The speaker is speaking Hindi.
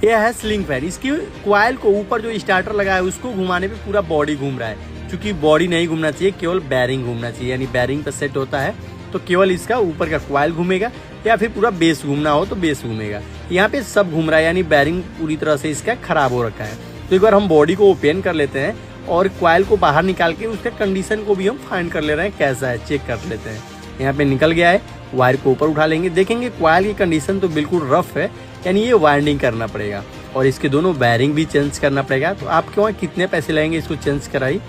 ये है स्लिंग फैन। इसकी कॉइल को ऊपर जो स्टार्टर लगा है उसको घुमाने पे पूरा बॉडी घूम रहा है। क्योंकि बॉडी नहीं घूमना चाहिए, केवल बैरिंग घूमना चाहिए, यानी बैरिंग पर सेट होता है तो केवल इसका ऊपर का कॉइल घूमेगा, या फिर पूरा बेस घूमना हो तो बेस घूमेगा। यहाँ पे सब घूम रहा है, यानी बैरिंग पूरी तरह से इसका खराब हो रखा है। तो एक बार हम बॉडी को ओपन कर लेते हैं और कॉइल को बाहर निकाल के उसका कंडीशन को भी हम फाइंड कर ले रहे हैं, कैसा है चेक कर लेते हैं। यहाँ पे निकल गया है, वायर को ऊपर उठा लेंगे, देखेंगे कॉइल की कंडीशन तो बिल्कुल रफ है, यानी ये वाइंडिंग करना पड़ेगा और इसके दोनों बैरिंग भी चेंज करना पड़ेगा। तो आपके वहाँ कितने पैसे लगेंगे इसको चेंज कराई